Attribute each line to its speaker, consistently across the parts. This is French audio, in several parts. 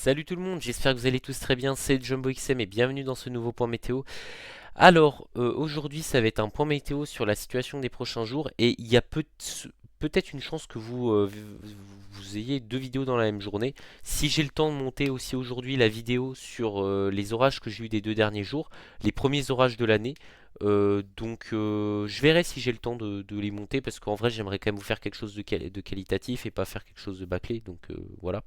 Speaker 1: Salut tout le monde, j'espère que vous allez tous très bien, c'est Jumbo XM et bienvenue dans ce nouveau point météo. Alors, aujourd'hui ça va être un point météo sur la situation des prochains jours et il y a peut-être une chance que vous ayez deux vidéos dans la même journée. Si j'ai le temps de monter aussi aujourd'hui la vidéo sur les orages que j'ai eu des deux derniers jours, les premiers orages de l'année, je verrai si j'ai le temps de les monter parce qu'en vrai j'aimerais quand même vous faire quelque chose de qualitatif et pas faire quelque chose de bâclé, voilà.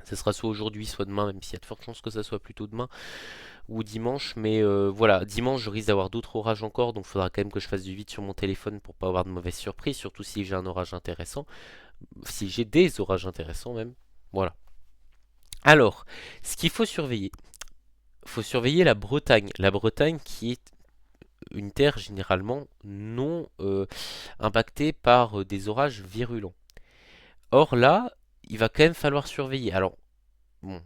Speaker 1: Ce sera soit aujourd'hui, soit demain, même s'il y a de fortes chances que ça soit plutôt demain ou dimanche. Mais voilà, dimanche, je risque d'avoir d'autres orages encore, donc il faudra quand même que je fasse du vide sur mon téléphone pour pas avoir de mauvaises surprises, surtout si j'ai un orage intéressant, si j'ai des orages intéressants même. Voilà. Alors, ce qu'il faut surveiller la Bretagne. La Bretagne qui est une terre généralement non impactée par des orages virulents. Or là, il va quand même falloir surveiller. Alors, bon,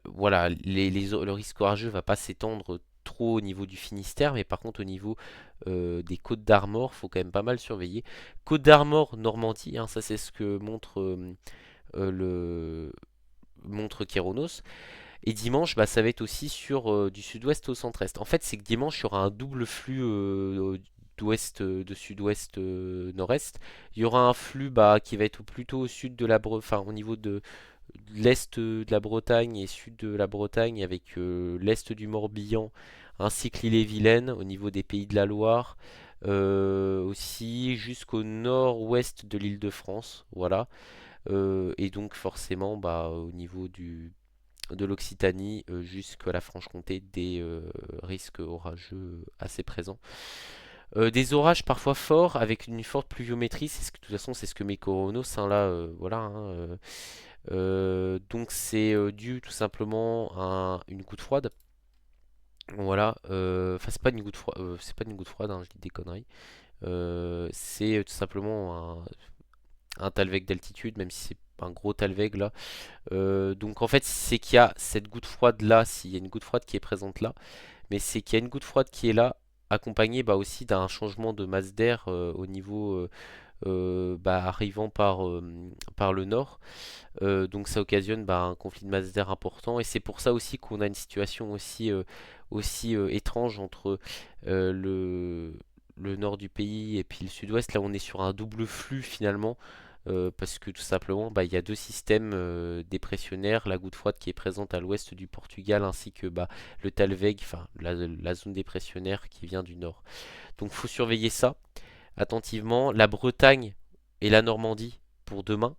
Speaker 1: voilà, le risque orageux va pas s'étendre trop au niveau du Finistère, mais par contre au niveau des Côtes d'Armor, faut quand même pas mal surveiller. Côtes d'Armor, Normandie, hein, ça c'est ce que le montre Kéronos. Et dimanche, bah, ça va être aussi sur du sud-ouest au centre-est. En fait, c'est que dimanche, il y aura un double flux d'ouest, de sud-ouest, nord-est. Il y aura un flux bah, qui va être plutôt au sud de enfin au niveau de l'est de la Bretagne et sud de la Bretagne avec l'est du Morbihan ainsi que l'île-et-Vilaine au niveau des pays de la Loire. Aussi jusqu'au nord-ouest de l'Île-de-France, voilà. Et donc forcément bah, au niveau de l'Occitanie jusqu'à la Franche-Comté des risques orageux assez présents. Des orages parfois forts avec une forte pluviométrie, de toute façon c'est ce que met Coronos, hein, là, voilà. Donc c'est dû tout simplement à une goutte froide. Voilà, enfin c'est pas une goutte froide, hein, je dis des conneries. C'est tout simplement un talweg d'altitude, même si c'est pas un gros talweg là. Donc en fait c'est qu'il y a cette goutte froide là, s'il y a une goutte froide qui est présente là, mais c'est qu'il y a une goutte froide qui est là, accompagnée bah, aussi d'un changement de masse d'air au niveau bah, arrivant par le nord. Donc ça occasionne bah, un conflit de masse d'air important et c'est pour ça aussi qu'on a une situation aussi étrange entre le nord du pays et puis le sud-ouest. Là on est sur un double flux finalement parce que tout simplement bah, il y a deux systèmes dépressionnaires, la goutte froide qui est présente à l'ouest du Portugal ainsi que bah, le Talweg, enfin la zone dépressionnaire qui vient du nord. Donc faut surveiller ça attentivement. La Bretagne et la Normandie pour demain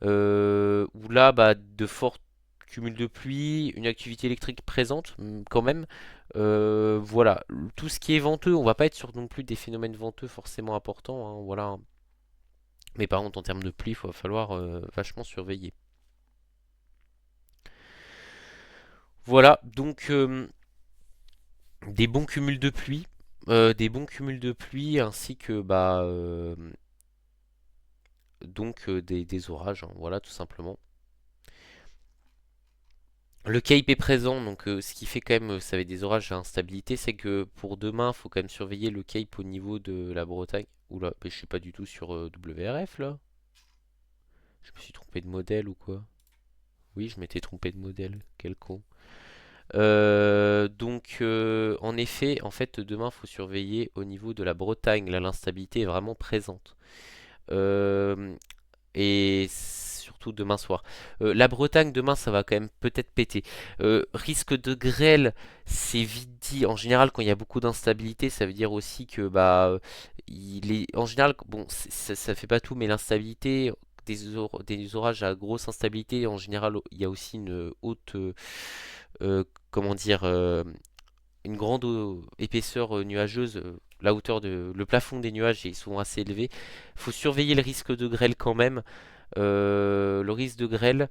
Speaker 1: où là, bah, de forts cumuls de pluie, une activité électrique présente quand même. Voilà, tout ce qui est venteux, on va pas être sur non plus des phénomènes venteux forcément importants, hein, voilà. Mais par contre, en termes de pluie, il va falloir vachement surveiller. Voilà, donc des bons cumuls de pluie, ainsi que bah des orages, hein, voilà tout simplement. Le Cape est présent, donc ce qui fait quand même, ça va être des orages à instabilité, c'est que pour demain, il faut quand même surveiller le Cape au niveau de la Bretagne. Oula, mais je suis pas du tout sur WRF là. Je me suis trompé de modèle ou quoi? Oui, je m'étais trompé de modèle. Quel con. En effet, en fait, demain, il faut surveiller au niveau de la Bretagne. Là, l'instabilité est vraiment présente. Euh, et surtout demain soir. La Bretagne, demain, ça va quand même peut-être péter. Risque de grêle, c'est vite dit. En général, quand il y a beaucoup d'instabilité, ça veut dire aussi que, bah, il est. En général, bon, ça fait pas tout, mais l'instabilité. Des orages à grosse instabilité, en général, il y a aussi une haute, comment dire, une grande épaisseur nuageuse. La hauteur le plafond des nuages est souvent assez élevé. Il faut surveiller le risque de grêle quand même. Le risque de grêle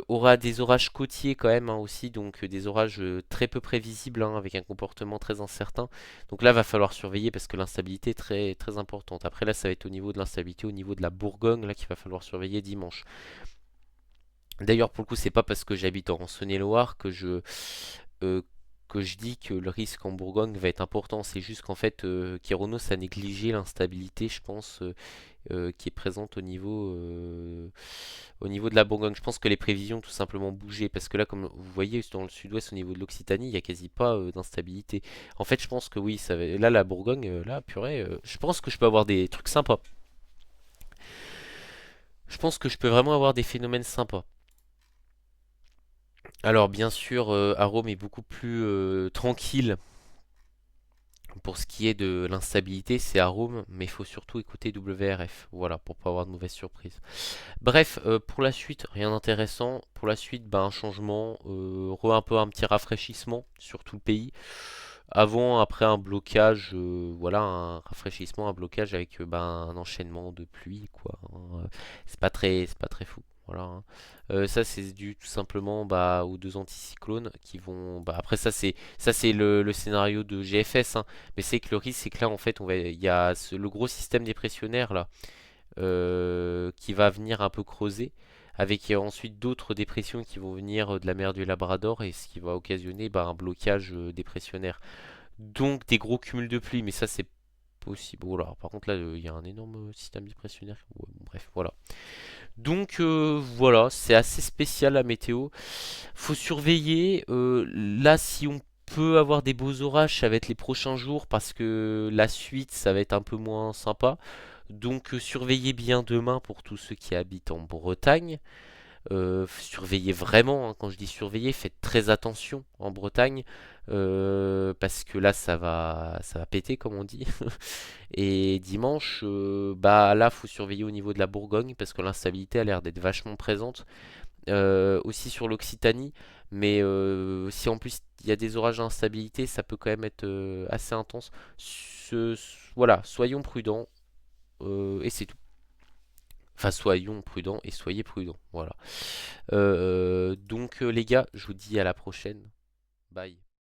Speaker 1: aura des orages côtiers quand même, hein, aussi, donc des orages très peu prévisibles, hein, avec un comportement très incertain. Donc là, va falloir surveiller parce que l'instabilité est très, très importante. Après là, ça va être au niveau de l'instabilité, au niveau de la Bourgogne, là qu'il va falloir surveiller dimanche. D'ailleurs, pour le coup, c'est pas parce que j'habite en Saône-et-Loire euh, que je dis que le risque en Bourgogne va être important. C'est juste qu'en fait, Kyronos a négligé l'instabilité, je pense, qui est présente au niveau de la Bourgogne. Je pense que les prévisions ont tout simplement bougé parce que là, comme vous voyez, dans le sud-ouest, au niveau de l'Occitanie, il n'y a quasi pas d'instabilité. En fait, je pense que oui, là, la Bourgogne, là, purée, je pense que je peux avoir des trucs sympas. Je pense que je peux vraiment avoir des phénomènes sympas. Alors, bien sûr, Arome est beaucoup plus tranquille. Pour ce qui est de l'instabilité, c'est Arome, mais il faut surtout écouter WRF, voilà, pour pas avoir de mauvaises surprises. Bref, pour la suite, rien d'intéressant. Pour la suite, un changement, un peu un petit rafraîchissement sur tout le pays. Avant, après un blocage, voilà, un rafraîchissement, un blocage avec un enchaînement de pluie, quoi, hein. C'est pas très fou. Voilà, hein. Ça c'est dû tout simplement aux deux anticyclones qui vont. Après ça c'est le scénario de GFS, hein. Mais c'est que le risque c'est que là en fait il y a le gros système dépressionnaire là qui va venir un peu creuser, avec ensuite d'autres dépressions qui vont venir de la mer du Labrador, et ce qui va occasionner un blocage dépressionnaire. Donc des gros cumuls de pluie, mais ça c'est possible. Oh là, par contre là il y a un énorme système dépressionnaire. Ouais, bon, bref, voilà. Donc voilà, c'est assez spécial la météo. Faut surveiller. Là, si on peut avoir des beaux orages, ça va être les prochains jours parce que la suite, ça va être un peu moins sympa. Donc surveillez bien demain pour tous ceux qui habitent en Bretagne. Surveillez vraiment, hein. Quand je dis surveiller, faites très attention en Bretagne, parce que là ça va péter comme on dit. Et dimanche, là faut surveiller au niveau de la Bourgogne parce que l'instabilité a l'air d'être vachement présente. Aussi sur l'Occitanie, mais si en plus il y a des orages d'instabilité, ça peut quand même être assez intense. Voilà, soyons prudents, et c'est tout. Enfin, soyons prudents et soyez prudents. Voilà. Donc, les gars, je vous dis à la prochaine. Bye.